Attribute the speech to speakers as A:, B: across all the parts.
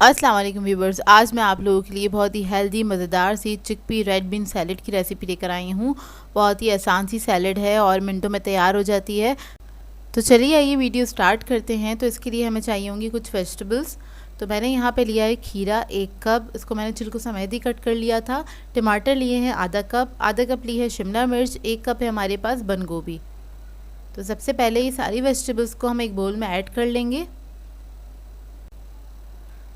A: अस्सलाम वालेकुम व्यूवर्स, आज मैं आप लोगों के लिए बहुत ही हेल्दी मज़ेदार सी चिकपी रेड बीन सैलेड की रेसिपी लेकर आई हूँ। बहुत ही आसान सी सैलेड है और मिनटों में तैयार हो जाती है। तो चलिए आइए वीडियो स्टार्ट करते हैं। तो इसके लिए हमें चाहिए होंगी कुछ वेजिटेबल्स। तो मैंने यहाँ पे लिया है खीरा 1 कप, इसको मैंने छिलकों समेत ही कट कर लिया था। टमाटर लिए हैं आधा कप ली है शिमला मिर्च, 1 कप है हमारे पास बंद गोभी। तो सबसे पहले ये सारी वेजिटेबल्स को हम एक बोल में ऐड कर लेंगे।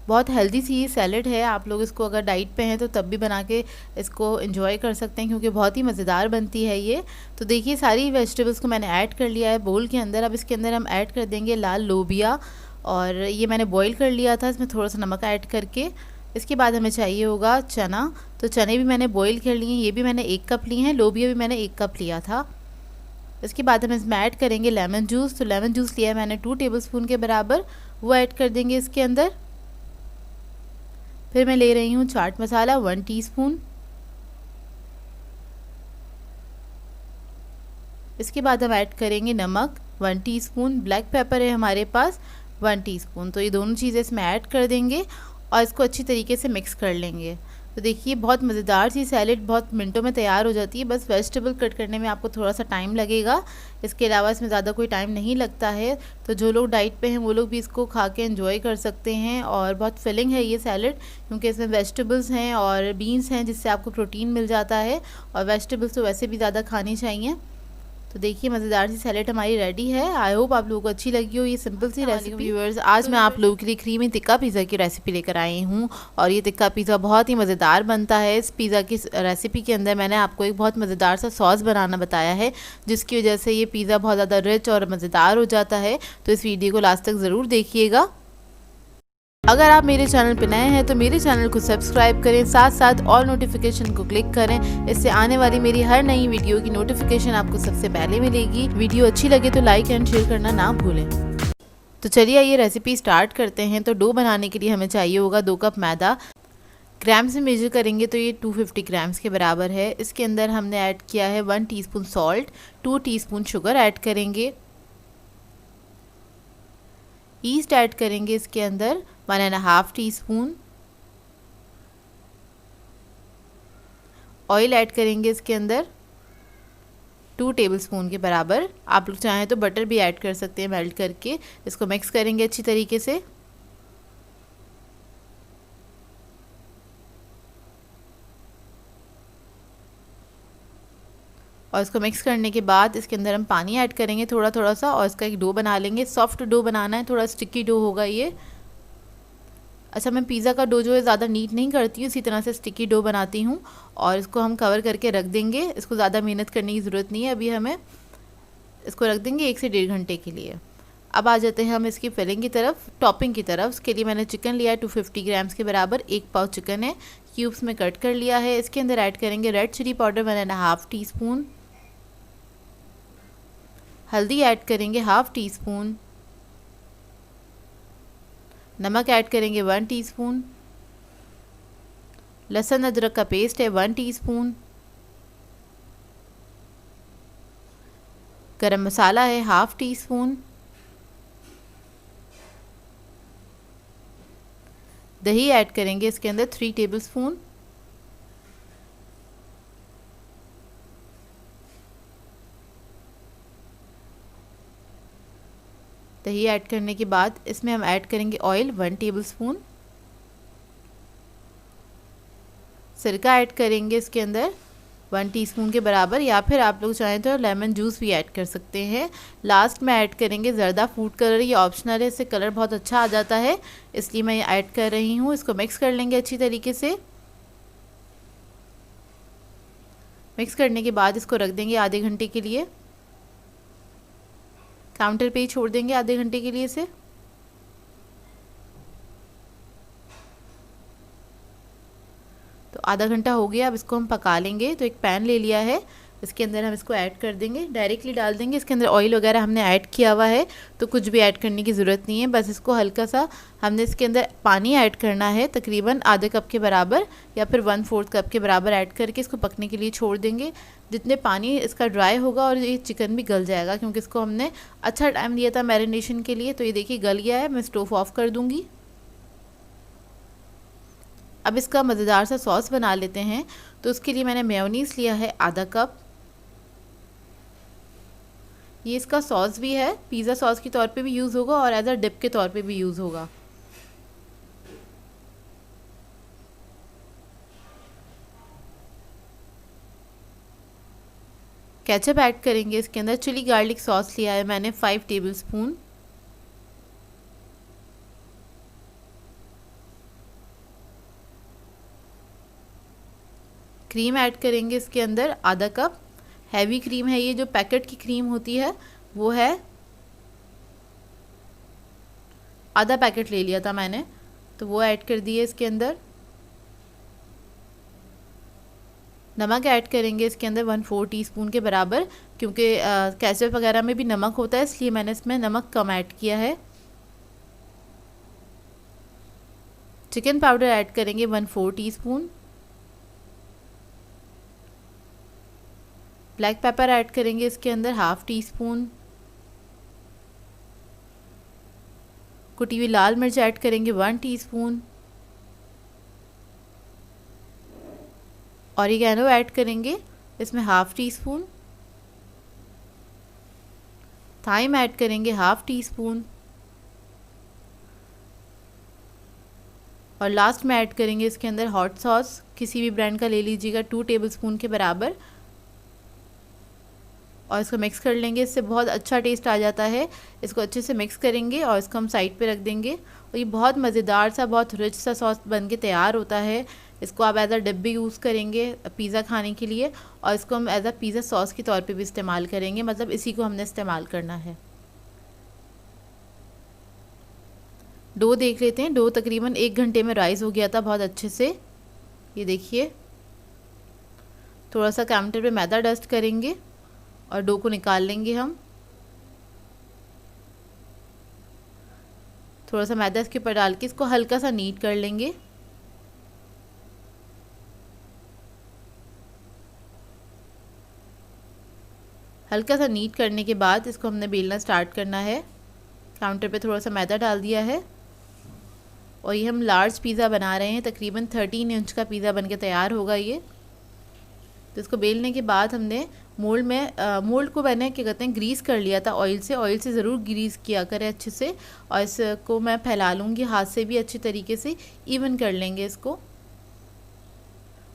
A: बहुत हेल्दी सी ये सैलड है, आप लोग इसको अगर डाइट पे हैं तो तब भी बना के इसको एंजॉय कर सकते हैं क्योंकि बहुत ही मज़ेदार बनती है ये। तो देखिए सारी वेजिटेबल्स को मैंने ऐड कर लिया है बोल के अंदर। अब इसके अंदर हम ऐड कर देंगे लाल लोबिया, और ये मैंने बॉईल कर लिया था, इसमें थोड़ा सा नमक ऐड करके। इसके बाद हमें चाहिए होगा चना। तो चने भी मैंने बॉईल कर लिए हैं, ये भी मैंने 1 कप लिए हैं, लोबिया भी मैंने 1 कप लिया था। इसके बाद हम इसमें ऐड करेंगे लेमन जूस। तो लेमन जूस लिया है मैंने 2 टेबलस्पून के बराबर, वो ऐड कर देंगे इसके अंदर। फिर मैं ले रही हूँ चाट मसाला 1 टीस्पून। इसके बाद हम ऐड करेंगे नमक 1 टीस्पून, ब्लैक पेपर है हमारे पास 1 टीस्पून। तो ये दोनों चीज़ें इसमें ऐड कर देंगे और इसको अच्छी तरीके से मिक्स कर लेंगे। तो देखिए बहुत मज़ेदार सी सैलेड बहुत मिनटों में तैयार हो जाती है। बस वेजिटेबल कट करने में आपको थोड़ा सा टाइम लगेगा, इसके अलावा इसमें ज़्यादा कोई टाइम नहीं लगता है। तो जो लोग डाइट पे हैं वो लोग भी इसको खा के एंजॉय कर सकते हैं। और बहुत फिलिंग है ये सैलेड क्योंकि इसमें वेजिटेबल्स हैं और बीन्स हैं जिससे आपको प्रोटीन मिल जाता है, और वेजिटेबल्स तो वैसे भी ज़्यादा खानी चाहिए। तो देखिए मज़ेदार सी सैलेड हमारी रेडी है। आई होप आप लोगों को अच्छी लगी हो ये सिंपल सी रेसिपी। व्यूअर्स, आज मैं आप लोगों के लिए क्रीमी तिक्का पिज़्ज़ा की रेसिपी लेकर आई हूँ, और ये तिक्का पिज़्ज़ा बहुत ही मज़ेदार बनता है। इस पिज़्ज़ा की रेसिपी के अंदर मैंने आपको एक बहुत मज़ेदार सा सॉस बनाना बताया है, जिसकी वजह से ये पिज़्ज़ा बहुत ज़्यादा रिच और मज़ेदार हो जाता है। तो इस वीडियो को लास्ट तक ज़रूर देखिएगा। अगर आप मेरे चैनल पर नए हैं तो मेरे चैनल को सब्सक्राइब करें, साथ साथ ऑल नोटिफिकेशन को क्लिक करें। इससे आने वाली मेरी हर नई वीडियो की नोटिफिकेशन आपको सबसे पहले मिलेगी। वीडियो अच्छी लगे तो लाइक एंड शेयर करना ना भूलें। तो चलिए ये रेसिपी स्टार्ट करते हैं। तो डो बनाने के लिए हमें चाहिए होगा 2 कप मैदा। ग्राम से मेजर करेंगे तो ये 250 ग्राम्स के बराबर है। इसके अंदर हमने ऐड किया है 1 teaspoon salt, 2 teaspoon sugar add करेंगे। ईस्ट ऐड करेंगे इसके अंदर 1.5 टीस्पून। ऑयल ऐड करेंगे इसके अंदर 2 टेबलस्पून के बराबर। आप लोग चाहें तो बटर भी ऐड कर सकते हैं मेल्ट करके। इसको मिक्स करेंगे अच्छी तरीके से। और इसको मिक्स करने के बाद इसके अंदर हम पानी ऐड करेंगे थोड़ा थोड़ा सा, और इसका एक डो बना लेंगे। सॉफ्ट डो बनाना है, थोड़ा स्टिकी डो होगा ये। अच्छा, मैं पिज़्ज़ा का डो जो है ज़्यादा नीट नहीं करती हूँ, इसी तरह से स्टिकी डो बनाती हूँ। और इसको हम कवर करके रख देंगे। इसको ज़्यादा मेहनत करने की ज़रूरत नहीं है, अभी हमें इसको रख देंगे 1 से 1.5 घंटे के लिए। अब आ जाते हैं हम इसकी फिलिंग की तरफ, टॉपिंग की तरफ। उसके लिए मैंने चिकन लिया है 250 ग्राम्स के बराबर, 1 पाव चिकन है, क्यूब्स में कट कर लिया है। इसके अंदर ऐड करेंगे रेड चिली पाउडर 1.5 टीस्पून। हल्दी ऐड करेंगे 1/2 टीस्पून। नमक ऐड करेंगे 1 टीस्पून। लहसुन अदरक का पेस्ट है 1 टीस्पून। गरम मसाला है 1/2 टीस्पून। दही ऐड करेंगे इसके अंदर 3 टेबलस्पून। दही ऐड करने के बाद इसमें हम ऐड करेंगे ऑयल 1 टेबलस्पून। सिरका ऐड करेंगे इसके अंदर 1 टीस्पून के बराबर, या फिर आप लोग चाहें तो लेमन जूस भी ऐड कर सकते हैं। लास्ट में ऐड करेंगे ज़र्दा फूड कलर, ये ऑप्शनल है, इससे कलर बहुत अच्छा आ जाता है, इसलिए मैं ये ऐड कर रही हूँ। इसको मिक्स कर लेंगे अच्छी तरीके से। मिक्स करने के बाद इसको रख देंगे आधे घंटे के लिए, काउंटर पे ही छोड़ देंगे आधे घंटे के लिए इसे। तो आधा घंटा हो गया, अब इसको हम पका लेंगे। तो एक पैन ले लिया है, इसके अंदर हम इसको ऐड कर देंगे, डायरेक्टली डाल देंगे। इसके अंदर ऑयल वगैरह हमने ऐड किया हुआ है, तो कुछ भी ऐड करने की ज़रूरत नहीं है। बस इसको हल्का सा हमने इसके अंदर पानी ऐड करना है, तकरीबन आधे कप के बराबर या फिर 1/4 कप के बराबर ऐड करके इसको पकने के लिए छोड़ देंगे। जितने पानी इसका ड्राई होगा और ये चिकन भी गल जाएगा, क्योंकि इसको हमने अच्छा टाइम दिया था मैरिनेशन के लिए। तो ये देखिए गल गया है, मैं स्टोव ऑफ कर दूँगी। अब इसका मज़ेदार सा सॉस बना लेते हैं। तो उसके लिए मैंने मेयोनीज़ लिया है आधा कप। ये इसका सॉस भी है, पिज़्ज़ा सॉस के तौर पे भी यूज़ होगा और एज अ डिप के तौर पे भी यूज़ होगा। केचप ऐड करेंगे इसके अंदर। चिली गार्लिक सॉस लिया है मैंने 5 टेबलस्पून। क्रीम ऐड करेंगे इसके अंदर आधा कप। हैवी क्रीम है, ये जो पैकेट की क्रीम होती है वो है, आधा पैकेट ले लिया था मैंने, तो वो ऐड कर दिए इसके अंदर। नमक ऐड करेंगे इसके अंदर 1/4 टीस्पून के बराबर, क्योंकि केचप वगैरह में भी नमक होता है, इसलिए मैंने इसमें नमक कम ऐड किया है। चिकन पाउडर ऐड करेंगे 1/4 टीस्पून। ब्लैक पेपर ऐड करेंगे इसके अंदर 1/2 टीस्पून। कुटी हुई लाल मिर्च ऐड करेंगे 1 टीस्पून। ऑरिगेनो ऐड करेंगे इसमें 1/2 टीस्पून। थाइम ऐड करेंगे 1/2 टीस्पून। और लास्ट में ऐड करेंगे इसके अंदर हॉट सॉस, किसी भी ब्रांड का ले लीजिएगा, 2 टेबलस्पून के बराबर। और इसको मिक्स कर लेंगे, इससे बहुत अच्छा टेस्ट आ जाता है। इसको अच्छे से मिक्स करेंगे और इसको हम साइड पे रख देंगे। और ये बहुत मज़ेदार सा, बहुत रिच सा सॉस बन के तैयार होता है। इसको आप एज अ डिप भी यूज़ करेंगे पिज़्ज़ा खाने के लिए, और इसको हम एज अ पिज़्ज़ा सॉस के तौर पे भी इस्तेमाल करेंगे, मतलब इसी को हमने इस्तेमाल करना है। डो देख लेते हैं। डो तकरीबन 1 घंटे में राइस हो गया था बहुत अच्छे से। ये देखिए, थोड़ा सा काउंटर पे मैदा डस्ट करेंगे और डो को निकाल लेंगे हम। थोड़ा सा मैदा इसके ऊपर डाल के इसको हल्का सा नीट कर लेंगे। हल्का सा नीट करने के बाद इसको हमने बेलना स्टार्ट करना है। काउंटर पे थोड़ा सा मैदा डाल दिया है और ये हम लार्ज पिज़्ज़ा बना रहे हैं। तकरीबन 13 इंच का पिज़्ज़ा बन के तैयार होगा ये। तो इसको बेलने के बाद हमने मोल्ड को मैंने क्या कहते हैं ग्रीस कर लिया था ऑयल से। ऑयल से ज़रूर ग्रीस किया करें अच्छे से। और इसको मैं फैला लूँगी हाथ से भी अच्छी तरीके से, इवन कर लेंगे इसको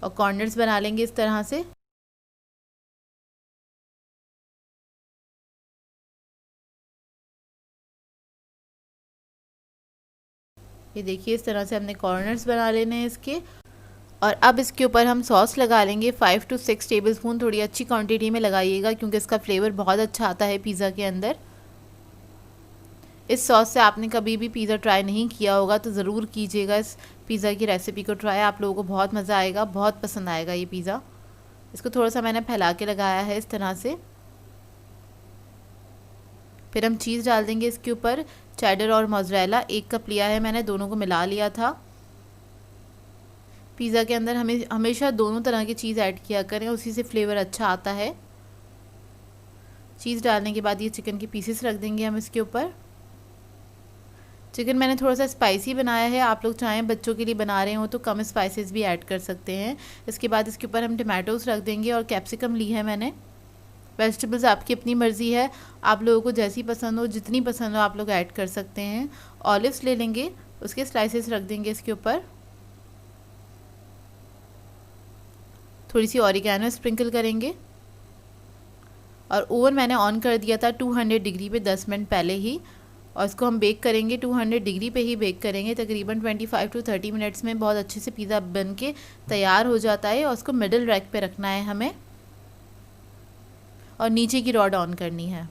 A: और कॉर्नर्स बना लेंगे इस तरह से। ये देखिए, इस तरह से हमने कॉर्नर्स बना लेने हैं इसके। और अब इसके ऊपर हम सॉस लगा लेंगे 5 to 6 टेबलस्पून। थोड़ी अच्छी क्वांटिटी में लगाइएगा क्योंकि इसका फ्लेवर बहुत अच्छा आता है पिज़्ज़ा के अंदर। इस सॉस से आपने कभी भी पिज़्ज़ा ट्राई नहीं किया होगा तो ज़रूर कीजिएगा इस पिज़्ज़ा की रेसिपी को ट्राई। आप लोगों को बहुत मज़ा आएगा, बहुत पसंद आएगा ये पिज़्ज़ा। इसको थोड़ा सा मैंने फैला के लगाया है इस तरह से। फिर हम चीज़ डाल देंगे इसके ऊपर। चेडर और मोज़रेला 1 कप लिया है मैंने, दोनों को मिला लिया था। पिज़्ज़ा के अंदर हमें हमेशा दोनों तरह की चीज़ ऐड किया करें, उसी से फ्लेवर अच्छा आता है। चीज़ डालने के बाद ये चिकन के पीसेस रख देंगे हम इसके ऊपर। चिकन मैंने थोड़ा सा स्पाइसी बनाया है, आप लोग चाहें बच्चों के लिए बना रहे हो तो कम स्पाइसेस भी ऐड कर सकते हैं। इसके बाद इसके ऊपर हम टमाटोज़ रख देंगे और कैप्सिकम ली है मैंने। वेजिटेबल्स आपकी अपनी मर्ज़ी है, आप लोगों को जैसी पसंद हो, जितनी पसंद हो आप लोग ऐड कर सकते हैं। ऑलिव्स ले लेंगे, उसके स्लाइसेस रख देंगे इसके ऊपर। थोड़ी सी ऑरिगेनो स्प्रिंकल करेंगे। और ओवन मैंने ऑन कर दिया था 200 डिग्री पे 10 मिनट पहले ही। और इसको हम बेक करेंगे 200 डिग्री पे ही बेक करेंगे। तकरीबन 25 to 30 मिनट्स में बहुत अच्छे से पिज़्ज़ा बन के तैयार हो जाता है। और उसको मिडल रैक पे रखना है हमें और नीचे की रॉड ऑन करनी है।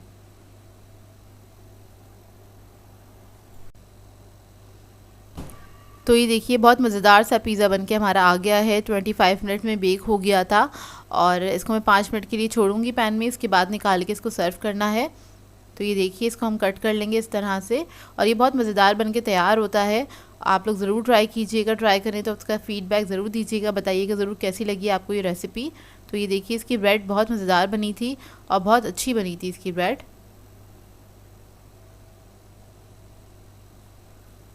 A: तो ये देखिए, बहुत मज़ेदार सा पिज़्ज़ा बनके हमारा आ गया है। 25 मिनट में बेक हो गया था। और इसको मैं 5 मिनट के लिए छोड़ूंगी पैन में, इसके बाद निकाल के इसको सर्व करना है। तो ये देखिए, इसको हम कट कर लेंगे इस तरह से। और ये बहुत मज़ेदार बनके तैयार होता है। आप लोग ज़रूर ट्राई कीजिएगा। ट्राई करें तो उसका फ़ीडबैक ज़रूर दीजिएगा, बताइएगा ज़रूर कैसी लगी आपको ये रेसिपी। तो ये देखिए, इसकी ब्रेड बहुत मज़ेदार बनी थी और बहुत अच्छी बनी थी इसकी ब्रेड।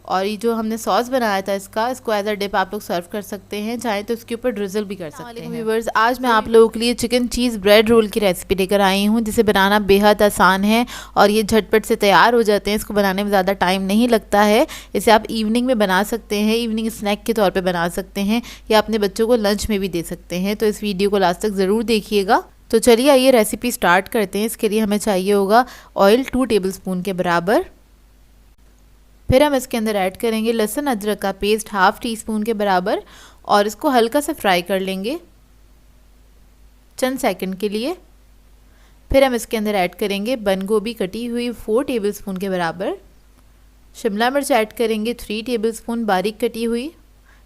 A: और ये जो हमने सॉस बनाया था इसको एज अ डिप आप लोग सर्व कर सकते हैं, चाहे तो इसके ऊपर ड्रिजल भी कर सकते हैं। व्यूअर्स, आज मैं आप लोगों के लिए चिकन चीज़ ब्रेड रोल की रेसिपी लेकर आई हूँ, जिसे बनाना बेहद आसान है और ये झटपट से तैयार हो जाते हैं। इसको बनाने में ज़्यादा टाइम नहीं लगता है। इसे आप इवनिंग में बना सकते हैं, इवनिंग स्नैक के तौर पर बना सकते हैं या अपने बच्चों को लंच में भी दे सकते हैं। तो इस वीडियो को लास्ट तक ज़रूर देखिएगा। तो चलिए आइए रेसिपी स्टार्ट करते हैं। इसके लिए हमें चाहिए होगा ऑयल 2 टेबलस्पून के बराबर। फिर हम इसके अंदर ऐड करेंगे लहसुन अदरक का पेस्ट 1/2 टीस्पून के बराबर और इसको हल्का सा फ्राई कर लेंगे चंद सेकंड के लिए। फिर हम इसके अंदर ऐड करेंगे बंद गोभी कटी हुई 4 टेबलस्पून के बराबर। शिमला मिर्च ऐड करेंगे 3 टेबलस्पून बारीक कटी हुई।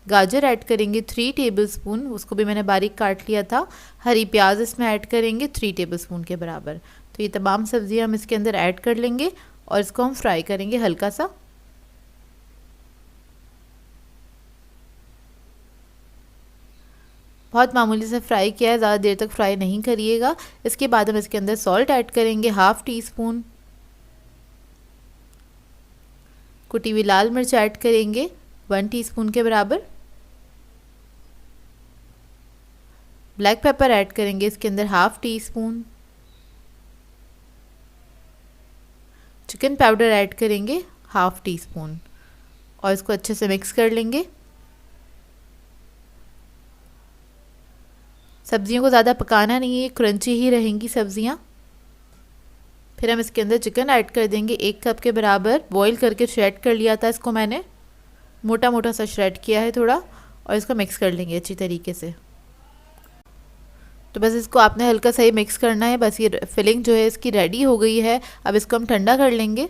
A: गाजर ऐड करेंगे 3 टेबलस्पून, उसको भी मैंने बारीक काट लिया था। हरी प्याज इसमें ऐड करेंगे 3 टेबलस्पून के बराबर। तो ये तमाम सब्जियां हम इसके अंदर ऐड कर लेंगे और इसको हम फ्राई करेंगे हल्का सा। बहुत मामूली से फ्राई किया है, ज़्यादा देर तक फ्राई नहीं करिएगा। इसके बाद हम इसके अंदर सॉल्ट ऐड करेंगे 1/2 टीस्पून। कुटी हुई लाल मिर्च ऐड करेंगे 1 टीस्पून के बराबर। ब्लैक पेपर ऐड करेंगे इसके अंदर 1/2 टीस्पून। चिकन पाउडर ऐड करेंगे 1/2 टीस्पून और इसको अच्छे से मिक्स कर लेंगे। सब्जियों को ज़्यादा पकाना नहीं है, क्रंची ही रहेंगी सब्जियां। फिर हम इसके अंदर चिकन ऐड कर देंगे 1 कप के बराबर। बॉईल करके श्रेड कर लिया था इसको मैंने, मोटा मोटा सा श्रेड किया है थोड़ा, और इसको मिक्स कर लेंगे अच्छी तरीके से। तो बस इसको आपने हल्का सा ही मिक्स करना है। बस ये फिलिंग जो है इसकी रेडी हो गई है। अब इसको हम ठंडा कर लेंगे।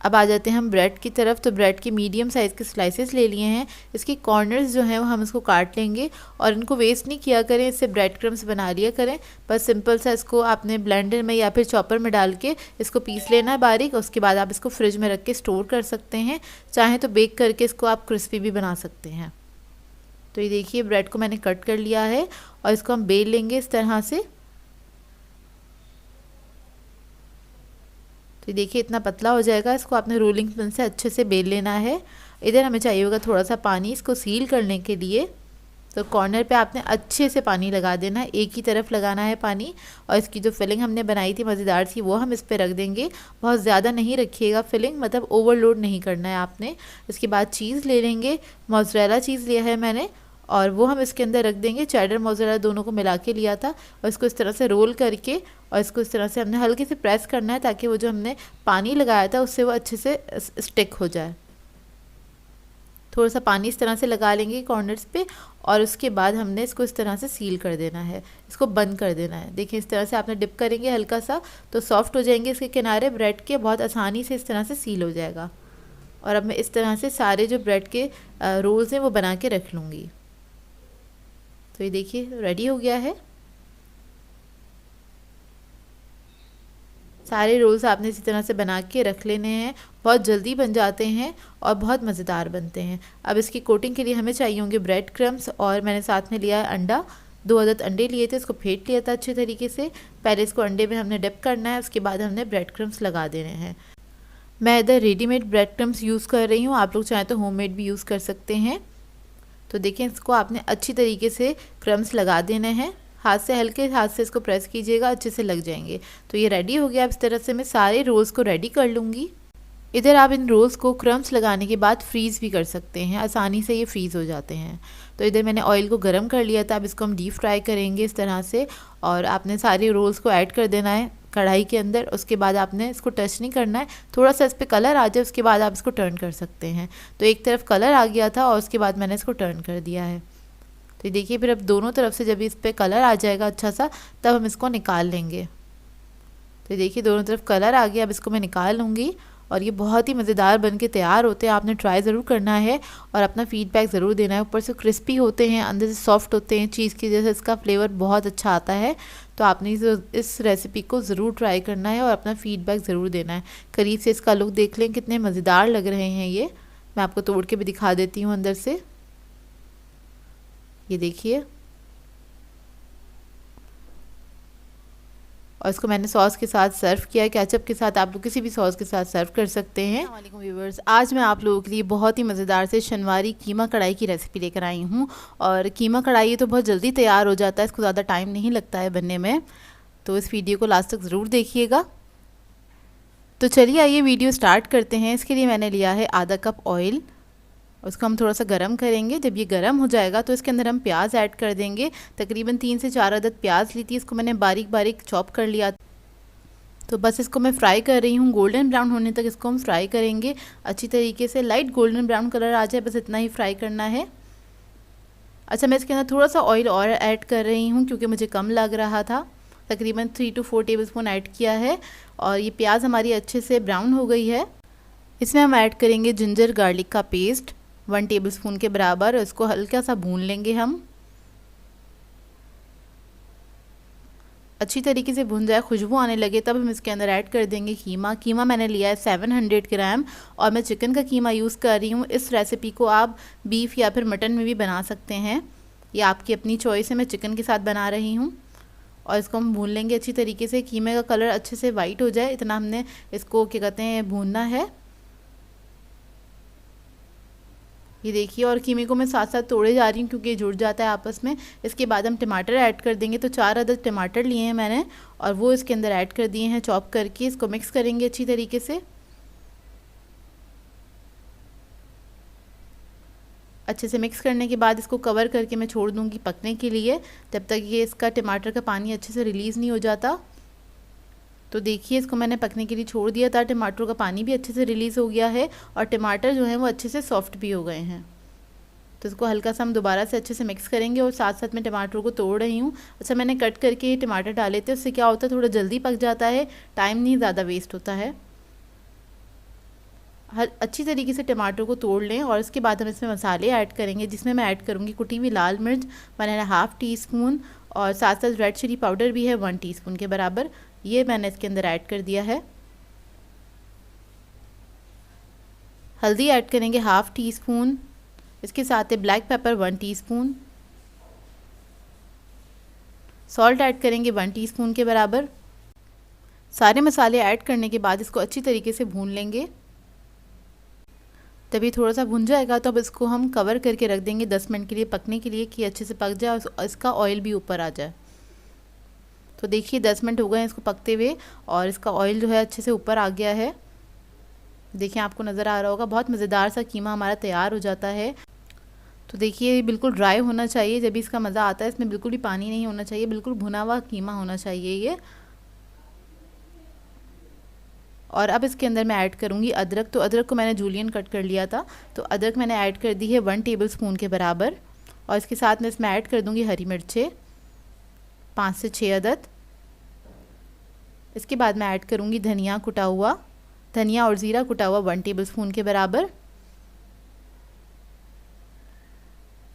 A: अब आ जाते हैं हम ब्रेड की तरफ। तो ब्रेड के मीडियम साइज़ के स्लाइसेस ले लिए हैं। इसके कॉर्नर्स जो हैं वो हम इसको काट लेंगे और इनको वेस्ट नहीं किया करें, इससे ब्रेड क्रम्स बना लिया करें। बस सिंपल सा इसको आपने ब्लेंडर में या फिर चॉपर में डाल के इसको पीस लेना है बारीक। उसके बाद आप इसको फ्रिज में रख के स्टोर कर सकते हैं, चाहे तो बेक करके इसको आप क्रिस्पी भी बना सकते हैं। तो ये देखिए ब्रेड को मैंने कट कर लिया है और इसको हम बेल लेंगे इस तरह से। तो देखिए इतना पतला हो जाएगा। इसको आपने रोलिंग पिन से अच्छे से बेल लेना है। इधर हमें चाहिए होगा थोड़ा सा पानी इसको सील करने के लिए। तो कॉर्नर पे आपने अच्छे से पानी लगा देना है, एक ही तरफ लगाना है पानी। और इसकी जो फिलिंग हमने बनाई थी मज़ेदार सी, वो हम इस पर रख देंगे। बहुत ज़्यादा नहीं रखिएगा फिलिंग, मतलब ओवरलोड नहीं करना है आपने। इसके बाद चीज़ ले लेंगे, मोज़रेला चीज़ लिया है मैंने, और वो हम इसके अंदर रख देंगे। चेडर मोज़रेला दोनों को मिला के लिया था और इसको इस तरह से रोल करके और इसको इस तरह से हमने हल्के से प्रेस करना है ताकि वो जो हमने पानी लगाया था उससे वो अच्छे से स्टिक हो जाए। थोड़ा सा पानी इस तरह से लगा लेंगे कॉर्नर्स पे और उसके बाद हमने इसको इस तरह से सील कर देना है, इसको बंद कर देना है। देखिए इस तरह से आपने डिप करेंगे हल्का सा तो सॉफ्ट हो जाएंगे इसके किनारे ब्रेड के, बहुत आसानी से इस तरह से सील हो जाएगा। और अब मैं इस तरह से सारे जो ब्रेड के रोल्स हैं वो बना के रख लूँगी। तो ये देखिए रेडी हो गया है। सारे रोल्स आपने इसी तरह से बना के रख लेने हैं, बहुत जल्दी बन जाते हैं और बहुत मज़ेदार बनते हैं। अब इसकी कोटिंग के लिए हमें चाहिए होंगे ब्रेड क्रम्स और मैंने साथ में लिया है अंडा। 2 अदद अंडे लिए थे, इसको फेंट लिया था अच्छे तरीके से। पहले इसको अंडे में हमने डिप करना है, उसके बाद हमने ब्रेड क्रम्स लगा देने हैं। मैं इधर रेडीमेड ब्रेड क्रम्स यूज़ कर रही हूँ, आप लोग चाहें तो होममेड भी यूज़ कर सकते हैं। तो देखें इसको आपने अच्छी तरीके से क्रम्स लगा देने हैं, हाथ से हल्के हाथ से इसको प्रेस कीजिएगा, अच्छे से लग जाएंगे। तो ये रेडी हो गया। अब इस तरह से मैं सारे रोल्स को रेडी कर लूँगी। इधर आप इन रोल्स को क्रम्स लगाने के बाद फ्रीज़ भी कर सकते हैं, आसानी से ये फ्रीज़ हो जाते हैं। तो इधर मैंने ऑयल को गर्म कर लिया था, अब इसको हम डीप फ्राई करेंगे इस तरह से। और आपने सारे रोल्स को ऐड कर देना है कढ़ाई के अंदर। उसके बाद आपने इसको टच नहीं करना है, थोड़ा सा इस पर कलर आ जाए उसके बाद आप इसको टर्न कर सकते हैं। तो एक तरफ कलर आ गया था और उसके बाद मैंने इसको टर्न कर दिया है। तो देखिए फिर अब दोनों तरफ से जब इस पर कलर आ जाएगा अच्छा सा, तब हम इसको निकाल लेंगे। तो देखिए दोनों तरफ कलर आ गया, अब इसको मैं निकाल लूँगी। और ये बहुत ही मज़ेदार बन के तैयार होते हैं। आपने ट्राई ज़रूर करना है और अपना फ़ीडबैक ज़रूर देना है। ऊपर से क्रिस्पी होते हैं, अंदर से सॉफ्ट होते हैं, चीज़ की जैसे इसका फ्लेवर बहुत अच्छा आता है। तो आपने इस रेसिपी को ज़रूर ट्राई करना है और अपना फ़ीडबैक ज़रूर देना है। करीब से इसका लुक देख लें, कितने मज़ेदार लग रहे हैं ये। मैं आपको तोड़ के भी दिखा देती हूँ अंदर से। ये देखिए और इसको मैंने सॉस के साथ सर्व किया है। केचप के साथ आप लोग किसी भी सॉस के साथ सर्व कर सकते हैं। अस्सलाम व्यूअर्स, आज मैं आप लोगों के लिए बहुत ही मज़ेदार से शनवारी कीमा कढ़ाई की रेसिपी लेकर आई हूँ। और कीमा कढ़ाई तो बहुत जल्दी तैयार हो जाता है, इसको ज़्यादा टाइम नहीं लगता है बनने में। तो इस वीडियो को लास्ट तक ज़रूर देखिएगा। तो चलिए आइए वीडियो स्टार्ट करते हैं। इसके लिए मैंने लिया है आधा कप ऑयल, उसको हम थोड़ा सा गरम करेंगे। जब ये गरम हो जाएगा तो इसके अंदर हम प्याज ऐड कर देंगे। तकरीबन 3 से 4 अदद प्याज ली थी, इसको मैंने बारीक बारीक चॉप कर लिया। तो बस इसको मैं फ्राई कर रही हूँ, गोल्डन ब्राउन होने तक इसको हम फ्राई करेंगे अच्छी तरीके से। लाइट गोल्डन ब्राउन कलर आ जाए, बस इतना ही फ्राई करना है। अच्छा, मैं इसके अंदर थोड़ा सा ऑयल और ऐड कर रही हूँ क्योंकि मुझे कम लग रहा था। तकरीबन 3 to 4 टेबलस्पून ऐड किया है। और ये प्याज हमारी अच्छे से ब्राउन हो गई है। इसमें हम ऐड करेंगे जिंजर गार्लिक का पेस्ट 1 टेबलस्पून के बराबर। इसको हल्का सा भून लेंगे हम, अच्छी तरीके से भून जाए, खुशबू आने लगे तब हम इसके अंदर ऐड कर देंगे कीमा मैंने लिया है 700 ग्राम और मैं चिकन का कीमा यूज़ कर रही हूँ। इस रेसिपी को आप बीफ या फिर मटन में भी बना सकते हैं, ये आपकी अपनी चॉइस है। मैं चिकन के साथ बना रही हूँ। और इसको हम भून लेंगे अच्छी तरीके से। कीमे का कलर अच्छे से वाइट हो जाए इतना हमने इसको क्या कहते हैं भूनना है। ये देखिए, और कीमे को मैं साथ साथ तोड़े जा रही हूँ क्योंकि ये जुड़ जाता है आपस में। इसके बाद हम टमाटर ऐड कर देंगे। तो 4 अदद टमाटर लिए हैं मैंने और वो इसके अंदर ऐड कर दिए हैं चॉप करके। इसको मिक्स करेंगे अच्छी तरीके से। अच्छे से मिक्स करने के बाद इसको कवर करके मैं छोड़ दूँगी पकने के लिए, जब तक ये इसका टमाटर का पानी अच्छे से रिलीज़ नहीं हो जाता। तो देखिए, इसको मैंने पकने के लिए छोड़ दिया था, टमाटर का पानी भी अच्छे से रिलीज़ हो गया है और टमाटर जो हैं वो अच्छे से सॉफ्ट भी हो गए हैं। तो इसको हल्का सा हम दोबारा से अच्छे से मिक्स करेंगे और साथ साथ मैं टमाटर को तोड़ रही हूँ। अच्छा, मैंने कट करके टमाटर डाले थे, उससे क्या होता है थोड़ा जल्दी पक जाता है, टाइम नहीं ज़्यादा वेस्ट होता है। हर अच्छी तरीके से टमाटर को तोड़ लें और इसके बाद हम इसमें मसाले ऐड करेंगे, जिसमें मैं ऐड करूँगी कुटी हुई लाल मिर्च 1.5 टीस्पून और साथ साथ रेड चिली पाउडर भी है 1 टीस्पून के बराबर, ये मैंने इसके अंदर ऐड कर दिया है। हल्दी ऐड करेंगे 1/2 टीस्पून। इसके साथ है black pepper 1 teaspoon. Salt add करेंगे 1 टीस्पून के बराबर। सारे मसाले ऐड करने के बाद इसको अच्छी तरीके से भून लेंगे। तभी थोड़ा सा भुन जाएगा तो अब इसको हम कवर करके रख देंगे 10 मिनट के लिए पकने के लिए, कि अच्छे से पक जाए और इसका ऑयल भी ऊपर आ जाए। तो देखिए 10 मिनट हो गए हैं इसको पकते हुए और इसका ऑयल जो है अच्छे से ऊपर आ गया है। देखिए, आपको नज़र आ रहा होगा, बहुत मज़ेदार सा कीमा हमारा तैयार हो जाता है। तो देखिए, बिल्कुल ड्राई होना चाहिए जब इसका मज़ा आता है। इसमें बिल्कुल भी पानी नहीं होना चाहिए, बिल्कुल भुना हुआ कीमा होना चाहिए ये। और अब इसके अंदर मैं ऐड करूँगी अदरक। तो अदरक को मैंने जूलियन कट कर लिया था, तो अदरक मैंने ऐड कर दी है 1 टेबलस्पून के बराबर। और इसके साथ में इसमें ऐड कर दूँगी हरी मिर्चें 5 से 6 अदद। इसके बाद मैं ऐड करूँगी धनिया कुटा हुआ, धनिया और ज़ीरा कुटा हुआ 1 टेबलस्पून के बराबर।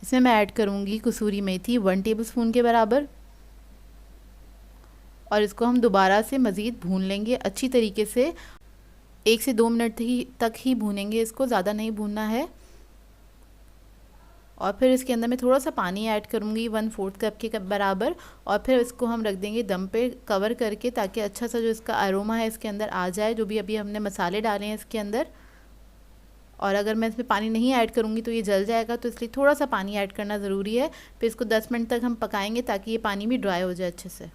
A: इसमें मैं ऐड करूँगी कसूरी मेथी 1 टेबलस्पून के बराबर। और इसको हम दोबारा से मज़ीद भून लेंगे अच्छी तरीके से, 1 से 2 मिनट तक ही भूनेंगे इसको, ज़्यादा नहीं भूनना है। और फिर इसके अंदर मैं थोड़ा सा पानी ऐड करूँगी 1/4 कप के बराबर और फिर इसको हम रख देंगे दम पे कवर करके, ताकि अच्छा सा जो इसका अरोमा है इसके अंदर आ जाए, जो भी अभी हमने मसाले डाले हैं इसके अंदर। और अगर मैं इसमें पानी नहीं ऐड करूँगी तो ये जल जाएगा, तो इसलिए थोड़ा सा पानी ऐड करना ज़रूरी है। फिर इसको 10 मिनट तक हम पकाएंगे ताकि ये पानी भी ड्राई हो जाए अच्छे से।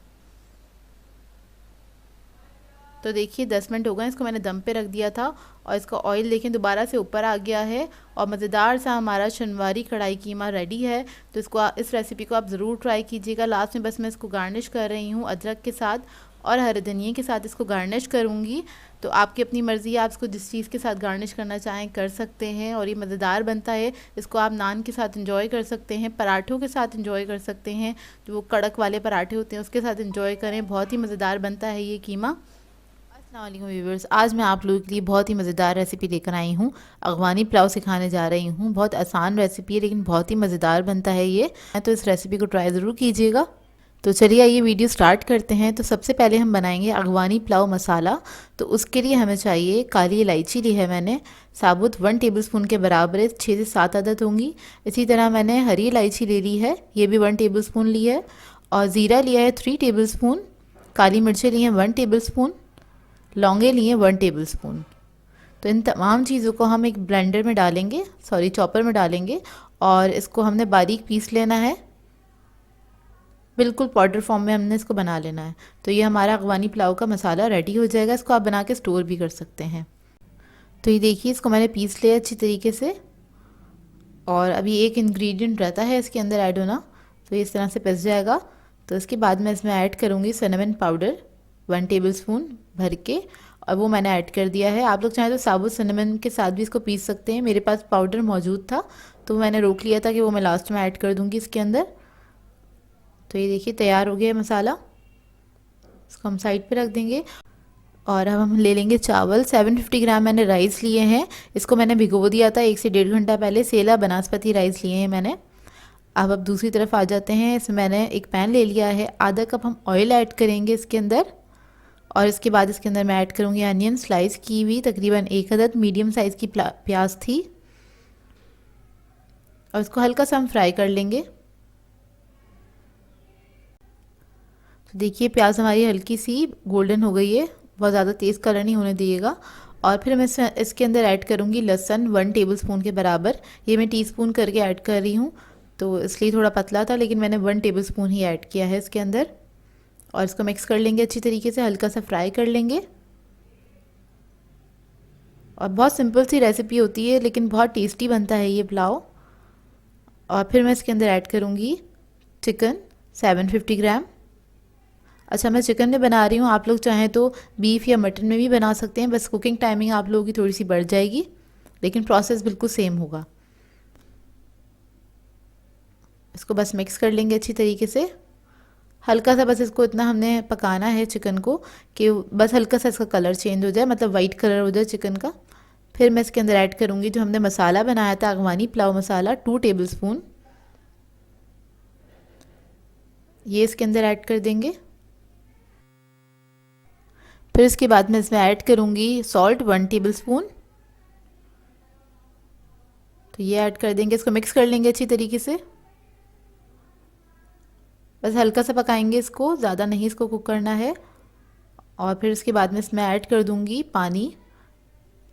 A: तो देखिए 10 मिनट हो गए, इसको मैंने दम पे रख दिया था और इसका ऑयल देखें दोबारा से ऊपर आ गया है और मज़ेदार सा हमारा शनवारी कढ़ाई कीमा रेडी है। तो इस रेसिपी को आप ज़रूर ट्राई कीजिएगा। लास्ट में बस मैं इसको गार्निश कर रही हूँ अदरक के साथ और हरे धनिए के साथ इसको गार्निश करूँगी। तो आपकी अपनी मर्ज़ी है, आप इसको जिस चीज़ के साथ गार्निश करना चाहें कर सकते हैं। और ये मज़ेदार बनता है, इसको आप नान के साथ इंजॉय कर सकते हैं, पराठों के साथ इंजॉय कर सकते हैं, जो वो कड़क वाले पराठे होते हैं उसके साथ इंजॉय करें। बहुत ही मज़ेदार बनता है ये कीमा। अस्सलाम वालेकुम व्यूअर्स, आज मैं आप लोगों के लिए बहुत ही मज़ेदार रेसिपी लेकर आई हूँ। अफ़गानी पुलाव सिखाने जा रही हूँ। बहुत आसान रेसिपी है लेकिन बहुत ही मज़ेदार बनता है ये, तो इस रेसिपी को ट्राई ज़रूर कीजिएगा। तो चलिए ये वीडियो स्टार्ट करते हैं। तो सबसे पहले हम बनाएंगे अफ़गानी पुलाव मसाला। तो उसके लिए हमें चाहिए काली इलायची ली है मैंने साबुत 1 टेबलस्पून के बराबर है, 6 से 7 अदद होंगी। इसी तरह मैंने हरी इलायची ले ली है, ये भी 1 टेबलस्पून ली है। और ज़ीरा लिया है 3 टेबलस्पून। काली मिर्चें ली हैं 1 टेबलस्पून, लौंगे लिए 1 टेबलस्पून। तो इन तमाम चीज़ों को हम एक ब्लेंडर में डालेंगे, सॉरी चॉपर में डालेंगे, और इसको हमने बारीक पीस लेना है, बिल्कुल पाउडर फॉर्म में हमने इसको बना लेना है। तो ये हमारा अफ़गानी पुलाव का मसाला रेडी हो जाएगा। इसको आप बना के स्टोर भी कर सकते हैं। तो ये देखिए, इसको मैंने पीस लिया अच्छी तरीके से, और अभी एक इंग्रेडिएंट रहता है इसके अंदर ऐड होना, तो ये इस तरह से पिस जाएगा। तो इसके बाद मैं इसमें ऐड करूँगी सिनेमन पाउडर 1 टेबलस्पून भर के, और वो मैंने ऐड कर दिया है। आप लोग चाहें तो साबुत सिनेमन के साथ भी इसको पीस सकते हैं। मेरे पास पाउडर मौजूद था तो मैंने रोक लिया था कि वो मैं लास्ट में ऐड कर दूँगी इसके अंदर। तो ये देखिए तैयार हो गया मसाला, इसको हम साइड पे रख देंगे। और अब हम ले लेंगे चावल। 750 ग्राम मैंने राइस लिए हैं। इसको मैंने भिगो दिया था 1 से 1.5 घंटा पहले। सेला बनास्पति राइस लिए हैं मैंने। अब दूसरी तरफ आ जाते हैं। इसमें मैंने एक पैन ले लिया है, आधा कप हम ऑयल ऐड करेंगे इसके अंदर, और इसके बाद इसके अंदर मैं ऐड करूँगी अनियन स्लाइस की हुई, तकरीबन 1 अदद मीडियम साइज़ की प्याज थी, और इसको हल्का सा हम फ्राई कर लेंगे। तो देखिए प्याज हमारी हल्की सी गोल्डन हो गई है, बहुत ज़्यादा तेज़ कलर नहीं होने दिएगा। और फिर मैं इसके अंदर ऐड करूँगी लहसुन 1 टेबलस्पून के बराबर। ये मैं टीस्पून करके ऐड कर रही हूँ, तो इसलिए थोड़ा पतला था, लेकिन मैंने 1 टेबलस्पून ही ऐड किया है इसके अंदर। और इसको मिक्स कर लेंगे अच्छी तरीके से, हल्का सा फ्राई कर लेंगे। और बहुत सिंपल सी रेसिपी होती है, लेकिन बहुत टेस्टी बनता है ये पुलाव। और फिर मैं इसके अंदर ऐड करूँगी चिकन 750 ग्राम। अच्छा, मैं चिकन में बना रही हूँ, आप लोग चाहें तो बीफ या मटन में भी बना सकते हैं, बस कुकिंग टाइमिंग आप लोगों की थोड़ी सी बढ़ जाएगी, लेकिन प्रोसेस बिल्कुल सेम होगा। इसको बस मिक्स कर लेंगे अच्छी तरीके से, हल्का सा बस इसको इतना हमने पकाना है चिकन को कि बस हल्का सा इसका कलर चेंज हो जाए, मतलब वाइट कलर हो जाए चिकन का। फिर मैं इसके अंदर ऐड करूँगी जो हमने मसाला बनाया था, अफ़गानी पुलाव मसाला 2 टेबलस्पून, ये इसके अंदर ऐड कर देंगे। फिर इसके बाद मैं इसमें ऐड करूँगी सॉल्ट 1 टेबलस्पून, तो ये ऐड कर देंगे। इसको मिक्स कर लेंगे अच्छी तरीके से, बस हल्का सा पकाएंगे इसको, ज़्यादा नहीं इसको कुक करना है। और फिर इसके बाद में इसमें ऐड कर दूँगी पानी,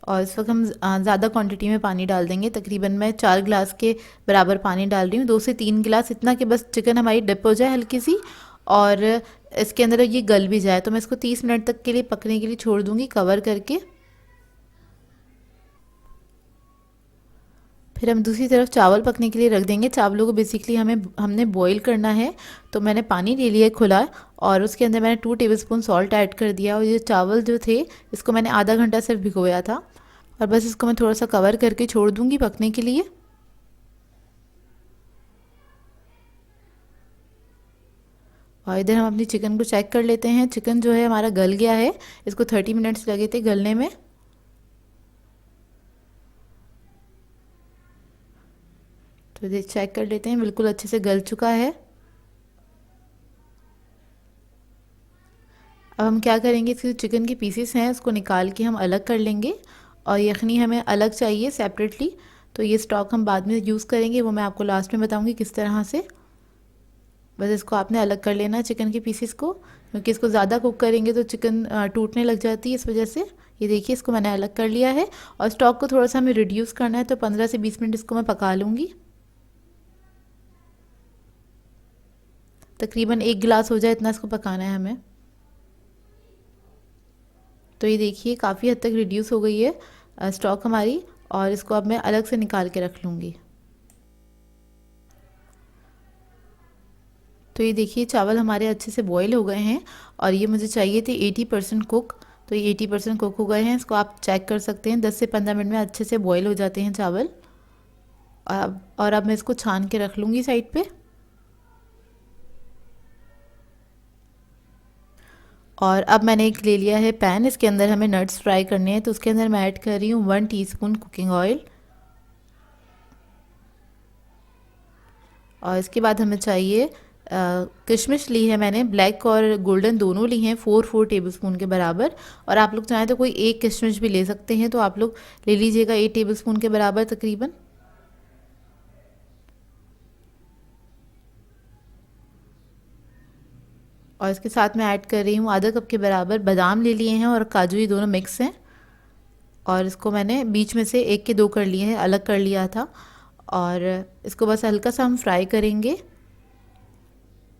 A: और इस वक्त हम ज़्यादा क्वांटिटी में पानी डाल देंगे। तकरीबन मैं 4 गिलास के बराबर पानी डाल रही हूँ, 2 से 3 गिलास, इतना कि बस चिकन हमारी डिप हो जाए हल्की सी, और इसके अंदर ये गल भी जाए। तो मैं इसको 30 मिनट तक के लिए पकने के लिए छोड़ दूँगी कवर करके। फिर हम दूसरी तरफ चावल पकने के लिए रख देंगे। चावलों को बेसिकली हमने बॉईल करना है। तो मैंने पानी ले लिया खुला, और उसके अंदर मैंने 2 टेबलस्पून सॉल्ट ऐड कर दिया, और ये चावल जो थे इसको मैंने आधा घंटा सिर्फ भिगोया था, और बस इसको मैं थोड़ा सा कवर करके छोड़ दूँगी पकने के लिए। और इधर हम अपनी चिकन को चेक कर लेते हैं। चिकन जो है हमारा गल गया है, इसको 30 मिनट्स लगे थे गलने में। तो ये चेक कर लेते हैं, बिल्कुल अच्छे से गल चुका है। अब हम क्या करेंगे, इसके चिकन के पीसेस हैं उसको निकाल के हम अलग कर लेंगे, और यखनी हमें अलग चाहिए सेपरेटली। तो ये स्टॉक हम बाद में यूज़ करेंगे, वो मैं आपको लास्ट में बताऊंगी किस तरह से। बस इसको आपने अलग कर लेना है चिकन के पीसेस को, क्योंकि इसको ज़्यादा कुक करेंगे तो चिकन टूटने लग जाती है, इस वजह से। ये देखिए इसको मैंने अलग कर लिया है, और स्टॉक को थोड़ा सा हमें रिड्यूस करना है, तो 15 से 20 मिनट इसको मैं पका लूँगी। तकरीबन 1 गिलास हो जाए इतना इसको पकाना है हमें। तो ये देखिए काफ़ी हद तक रिड्यूस हो गई है स्टॉक हमारी, और इसको अब मैं अलग से निकाल के रख लूँगी। तो ये देखिए चावल हमारे अच्छे से बॉईल हो गए हैं, और ये मुझे चाहिए थे 80% कुक। तो ये 80% कुक हो गए हैं, इसको आप चेक कर सकते हैं। 10 से 15 मिनट में अच्छे से बॉईल हो जाते हैं चावल। और अब मैं इसको छान के रख लूँगी साइड पे। और अब मैंने एक ले लिया है पैन, इसके अंदर हमें नट्स फ्राई करने हैं। तो उसके अंदर मैं ऐड कर रही हूँ 1 टीस्पून कुकिंग ऑयल, और इसके बाद हमें चाहिए किशमिश ली है मैंने, ब्लैक और गोल्डन दोनों ली हैं, 4 टेबलस्पून के बराबर। और आप लोग चाहें तो कोई एक किशमिश भी ले सकते हैं, तो आप लोग ले लीजिएगा 8 टेबलस्पून के बराबर तकरीबन। और इसके साथ मैं ऐड कर रही हूँ आधा कप के बराबर बादाम ले लिए हैं और काजू, ये दोनों मिक्स हैं। और इसको मैंने बीच में से 1 के 2 कर लिए हैं, अलग कर लिया था। और इसको बस हल्का सा हम फ्राई करेंगे,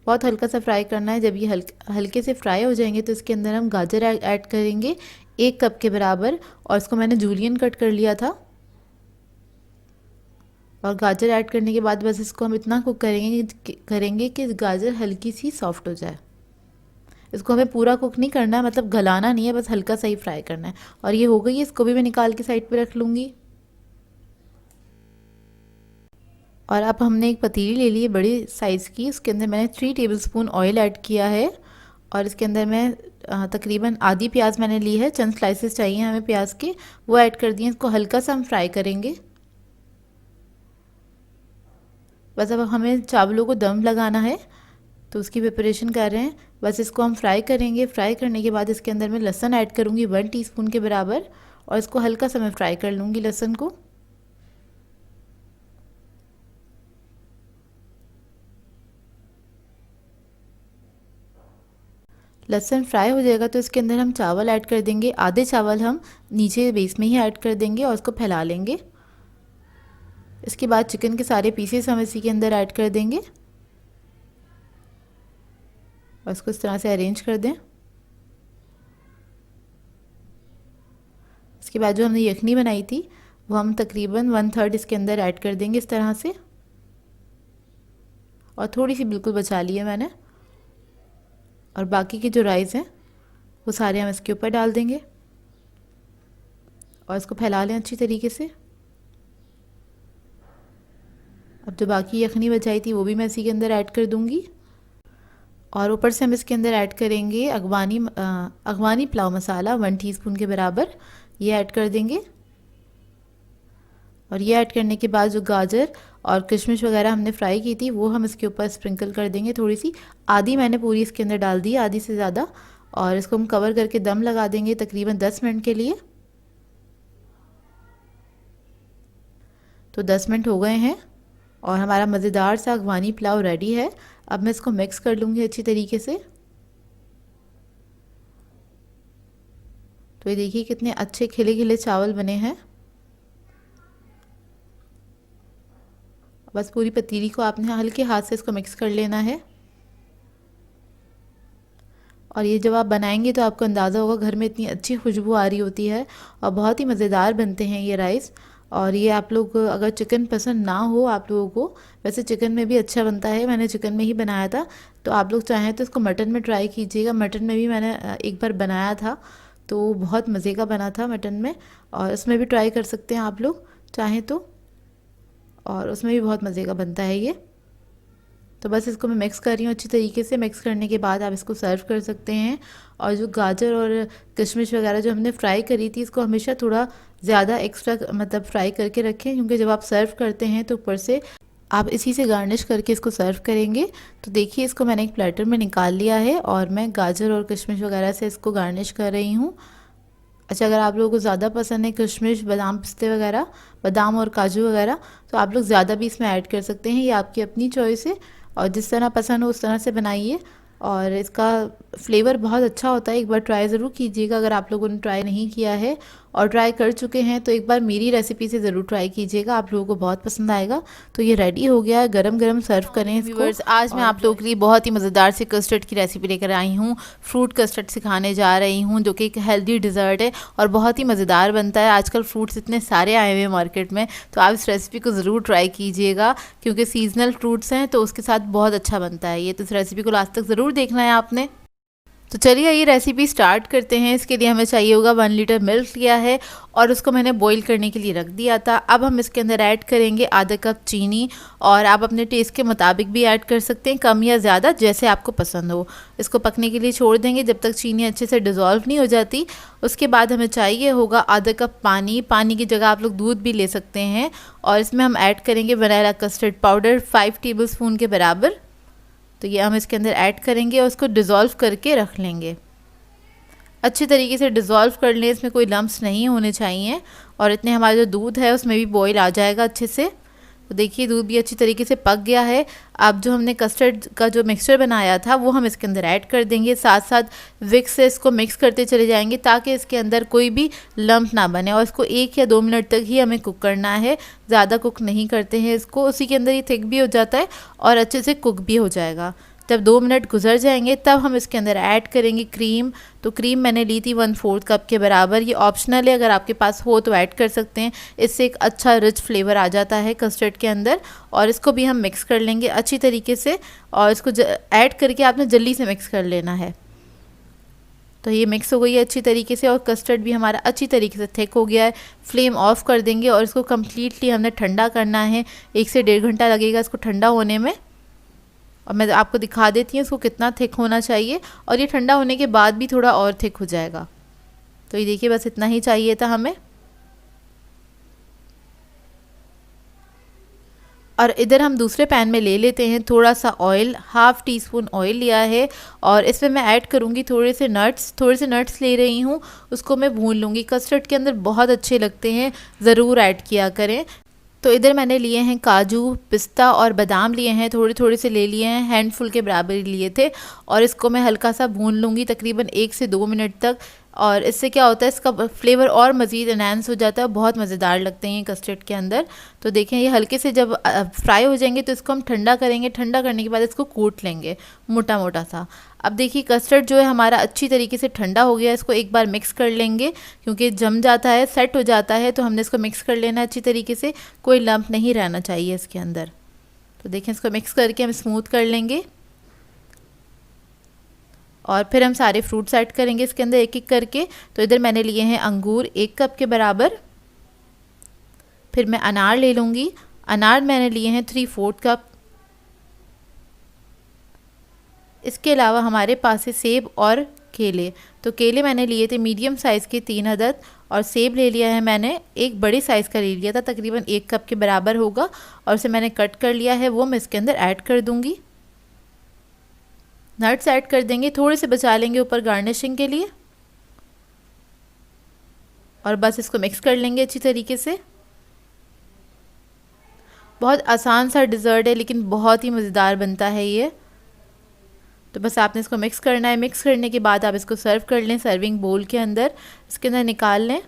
A: बहुत हल्का सा फ्राई करना है। जब ये हल्के से फ्राई हो जाएंगे तो इसके अंदर हम गाजर ऐड करेंगे 1 कप के बराबर, और इसको मैंने जूलियन कट कर लिया था। और गाजर ऐड करने के बाद बस इसको हम इतना कुक करेंगे कि गाजर हल्की सी सॉफ्ट हो जाए। इसको हमें पूरा कुक नहीं करना है, मतलब गलाना नहीं है, बस हल्का सा ही फ्राई करना है। और ये हो गई है, इसको भी मैं निकाल के साइड पे रख लूँगी। और अब हमने एक पतीली ले ली है बड़ी साइज़ की, उसके अंदर मैंने 3 टेबलस्पून ऑयल ऐड किया है। और इसके अंदर मैं तकरीबन आधी प्याज मैंने ली है, चंद स्लाइसेस चाहिए हमें प्याज के, वो ऐड कर दिए। इसको हल्का सा हम फ्राई करेंगे। बस अब हमें चावलों को दम लगाना है, तो उसकी प्रिपरेशन कर रहे हैं। बस इसको हम फ्राई करेंगे। फ्राई करने के बाद इसके अंदर मैं लहसुन ऐड करूँगी 1 टीस्पून के बराबर, और इसको हल्का सा मैं फ्राई कर लूँगी लहसुन को। लहसुन फ्राई हो जाएगा तो इसके अंदर हम चावल ऐड कर देंगे। आधे चावल हम नीचे बेस में ही ऐड कर देंगे और इसको फैला लेंगे। इसके बाद चिकन के सारे पीसेस हम इसी के अंदर ऐड कर देंगे और इसको इस तरह से अरेंज कर दें। इसके बाद जो हमने यखनी बनाई थी वो हम तकरीबन 1/3 इसके अंदर ऐड कर देंगे इस तरह से, और थोड़ी सी बिल्कुल बचा ली है मैंने। और बाकी के जो राइस हैं वो सारे हम इसके ऊपर डाल देंगे और इसको फैला लें अच्छी तरीके से। अब जो बाकी यखनी बचाई थी वो भी मैं इसी के अंदर ऐड कर दूंगी। और ऊपर से हम इसके अंदर ऐड करेंगे अगवानी पुलाव मसाला 1 टीस्पून के बराबर, ये ऐड कर देंगे। और ये ऐड करने के बाद जो गाजर और किशमिश वगैरह हमने फ्राई की थी वो हम इसके ऊपर स्प्रिंकल कर देंगे थोड़ी सी। आधी मैंने पूरी इसके अंदर डाल दी, आधी से ज़्यादा। और इसको हम कवर करके दम लगा देंगे तकरीबन 10 मिनट के लिए। तो 10 मिनट हो गए हैं और हमारा मज़ेदार सा अगवानी पुलाव रेडी है। अब मैं इसको मिक्स कर लूँगी अच्छी तरीके से। तो ये देखिए कितने अच्छे खिले खिले चावल बने हैं। बस पूरी पतीली को आपने हल्के हाथ से इसको मिक्स कर लेना है। और ये जब आप बनाएंगे तो आपको अंदाज़ा होगा घर में इतनी अच्छी खुशबू आ रही होती है और बहुत ही मज़ेदार बनते हैं ये राइस। और ये आप लोग अगर चिकन पसंद ना हो आप लोगों को, वैसे चिकन में भी अच्छा बनता है, मैंने चिकन में ही बनाया था, तो आप लोग चाहें तो इसको मटन में ट्राई कीजिएगा। मटन में भी मैंने एक बार बनाया था तो बहुत मज़े का बना था मटन में, और इसमें भी ट्राई कर सकते हैं आप लोग चाहें तो, और उसमें भी बहुत मज़े का बनता है ये। तो बस इसको मैं मिक्स कर रही हूँ अच्छी तरीके से। मिक्स करने के बाद आप इसको सर्व कर सकते हैं। और जो गाजर और किशमिश वगैरह जो हमने फ्राई करी थी, इसको हमेशा थोड़ा ज़्यादा एक्स्ट्रा मतलब फ्राई करके रखें, क्योंकि जब आप सर्व करते हैं तो ऊपर से आप इसी से गार्निश करके इसको सर्व करेंगे। तो देखिए इसको मैंने एक प्लेटर में निकाल लिया है और मैं गाजर और किशमिश वगैरह से इसको गार्निश कर रही हूँ। अच्छा, अगर आप लोगों को ज़्यादा पसंद है किशमिश, बादाम, पिस्ते वगैरह, बादाम और काजू वगैरह, तो आप लोग ज़्यादा भी इसमें ऐड कर सकते हैं, ये आपकी अपनी चॉइस है। और जिस तरह पसंद हो उस तरह से बनाइए। और इसका फ्लेवर बहुत अच्छा होता है, एक बार ट्राई ज़रूर कीजिएगा अगर आप लोगों ने ट्राई नहीं किया है। और ट्राई कर चुके हैं तो एक बार मेरी रेसिपी से ज़रूर ट्राई कीजिएगा, आप लोगों को बहुत पसंद आएगा। तो ये रेडी हो गया है, गरम गरम सर्व करें इसको। आज मैं आप लोगों के लिए बहुत ही मज़ेदार से कस्टर्ड की रेसिपी लेकर आई हूँ। फ्रूट कस्टर्ड सिखाने जा रही हूँ, जो कि एक हेल्दी डिज़र्ट है और बहुत ही मज़ेदार बनता है। आजकल फ्रूट्स इतने सारे आए हुए हैं मार्केट में, तो आप इस रेसिपी को ज़रूर ट्राई कीजिएगा, क्योंकि सीजनल फ्रूट्स हैं तो उसके साथ बहुत अच्छा बनता है ये। तो इस रेसिपी को लास्ट तक ज़रूर देखना है आपने। तो चलिए ये रेसिपी स्टार्ट करते हैं। इसके लिए हमें चाहिए होगा 1 लीटर मिल्क लिया है और उसको मैंने बॉईल करने के लिए रख दिया था। अब हम इसके अंदर ऐड करेंगे आधा कप चीनी, और आप अपने टेस्ट के मुताबिक भी ऐड कर सकते हैं, कम या ज़्यादा जैसे आपको पसंद हो। इसको पकने के लिए छोड़ देंगे जब तक चीनी अच्छे से डिज़ोल्व नहीं हो जाती। उसके बाद हमें चाहिए होगा आधा कप पानी। पानी की जगह आप लोग दूध भी ले सकते हैं। और इसमें हम ऐड करेंगे वनीला कस्टर्ड पाउडर 5 टेबलस्पून के बराबर। तो ये हम इसके अंदर ऐड करेंगे और उसको डिज़ोल्व करके रख लेंगे। अच्छे तरीके से डिज़ोल्व कर लें, इसमें कोई लम्प्स नहीं होने चाहिए। और इतने हमारा जो दूध है उसमें भी बॉईल आ जाएगा अच्छे से। तो देखिए दूध भी अच्छी तरीके से पक गया है। अब जो हमने कस्टर्ड का जो मिक्सचर बनाया था वो हम इसके अंदर ऐड कर देंगे। साथ साथ विक्स से इसको मिक्स करते चले जाएंगे ताकि इसके अंदर कोई भी लम्प ना बने, और इसको 1 या 2 मिनट तक ही हमें कुक करना है, ज़्यादा कुक नहीं करते हैं इसको। उसी के अंदर ये थिक भी हो जाता है और अच्छे से कुक भी हो जाएगा। जब 2 मिनट गुजर जाएंगे तब हम इसके अंदर ऐड करेंगे क्रीम। तो क्रीम मैंने ली थी 1/4 कप के बराबर। ये ऑप्शनल है, अगर आपके पास हो तो ऐड कर सकते हैं। इससे एक अच्छा रिच फ्लेवर आ जाता है कस्टर्ड के अंदर। और इसको भी हम मिक्स कर लेंगे अच्छी तरीके से, और इसको ऐड करके आपने जल्दी से मिक्स कर लेना है। तो ये मिक्स हो गई है अच्छी तरीके से और कस्टर्ड भी हमारा अच्छी तरीके से थिक हो गया है। फ्लेम ऑफ कर देंगे और इसको कम्प्लीटली हमने ठंडा करना है। 1 से 1.5 घंटा लगेगा इसको ठंडा होने में। और मैं आपको दिखा देती हूँ इसको कितना थिक होना चाहिए, और ये ठंडा होने के बाद भी थोड़ा और थिक हो जाएगा। तो ये देखिए बस इतना ही चाहिए था हमें। और इधर हम दूसरे पैन में ले लेते हैं थोड़ा सा ऑयल। 1/2 टीस्पून ऑयल लिया है और इसमें मैं ऐड करूँगी थोड़े से नट्स ले रही हूँ, उसको मैं भून लूँगी। कस्टर्ड के अंदर बहुत अच्छे लगते हैं, ज़रूर ऐड किया करें। तो इधर मैंने लिए हैं काजू, पिस्ता और बादाम लिए हैं, थोड़े थोड़े से ले लिए हैं, हैंडफुल के बराबर लिए थे। और इसको मैं हल्का सा भून लूँगी तकरीबन 1 से 2 मिनट तक। और इससे क्या होता है, इसका फ्लेवर और मज़ीद एनहांस हो जाता है, बहुत मज़ेदार लगते हैं कस्टर्ड के अंदर। तो देखें ये हल्के से जब फ्राई हो जाएंगे तो इसको हम ठंडा करेंगे। ठंडा करने के बाद इसको कूट लेंगे मोटा मोटा सा। अब देखिए कस्टर्ड जो है हमारा अच्छी तरीके से ठंडा हो गया। इसको एक बार मिक्स कर लेंगे क्योंकि जम जाता है, सेट हो जाता है, तो हमने इसको मिक्स कर लेना अच्छी तरीके से। कोई लम्प नहीं रहना चाहिए इसके अंदर। तो देखें इसको मिक्स करके हम स्मूथ कर लेंगे और फिर हम सारे फ्रूट्स ऐड करेंगे इसके अंदर एक एक करके। तो इधर मैंने लिए हैं अंगूर 1 कप के बराबर। फिर मैं अनार ले लूँगी। अनार मैंने लिए हैं 3/4 कप। इसके अलावा हमारे पास है सेब और केले। तो केले मैंने लिए थे मीडियम साइज़ के 3 अदद, और सेब ले लिया है मैंने एक बड़े साइज़ का ले लिया था, तकरीबन 1 कप के बराबर होगा, और उसे मैंने कट कर लिया है, वो मैं इसके अंदर ऐड कर दूँगी। नट्स ऐड कर देंगे, थोड़े से बचा लेंगे ऊपर गार्निशिंग के लिए, और बस इसको मिक्स कर लेंगे अच्छी तरीके से। बहुत आसान सा डिज़र्ट है लेकिन बहुत ही मज़ेदार बनता है ये। तो बस आपने इसको मिक्स करना है। मिक्स करने के बाद आप इसको सर्व कर लें सर्विंग बोल के अंदर, इसके अंदर निकाल लें।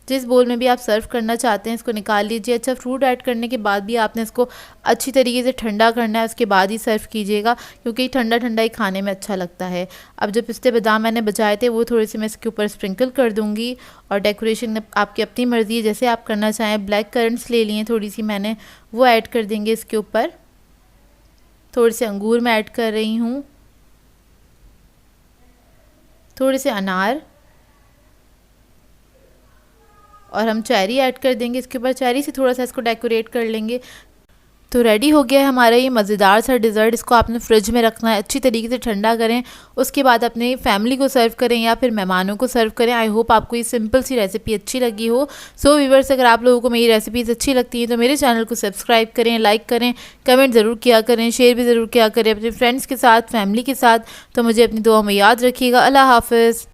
A: जिस बोल में भी आप सर्व करना चाहते हैं इसको निकाल लीजिए। अच्छा, फ्रूट ऐड करने के बाद भी आपने इसको अच्छी तरीके से ठंडा करना है, उसके बाद ही सर्व कीजिएगा क्योंकि ठंडा ठंडा ही खाने में अच्छा लगता है। अब जो पिस्ते बादाम मैंने बचाए थे वो थोड़े से मैं इसके ऊपर स्प्रिंकल कर दूँगी, और डेकोरेशन आपकी अपनी मर्ज़ी है जैसे आप करना चाहें। ब्लैक करंट्स ले लिए थोड़ी सी मैंने, वो ऐड कर देंगे इसके ऊपर। थोड़े से अंगूर मैं ऐड कर रही हूँ, थोड़े से अनार, और हम चेरी ऐड कर देंगे इसके ऊपर। चेरी से थोड़ा सा इसको डेकोरेट कर लेंगे। तो रेडी हो गया है हमारा ये मज़ेदार सा डिज़र्ट। इसको आपने फ्रिज में रखना है, अच्छी तरीके से ठंडा करें, उसके बाद अपने फैमिली को सर्व करें या फिर मेहमानों को सर्व करें। आई होप आपको ये सिंपल सी रेसिपी अच्छी लगी हो। सो व्यूअर्स, अगर आप लोगों को मेरी रेसिपीज़ अच्छी लगती हैं तो मेरे चैनल को सब्सक्राइब करें, लाइक करें, कमेंट ज़रूर किया करें, शेयर भी ज़रूर किया करें अपने फ्रेंड्स के साथ, फैमिली के साथ। तो मुझे अपनी दुआ में याद रखिएगा। अल्लाह हाफ़िज़।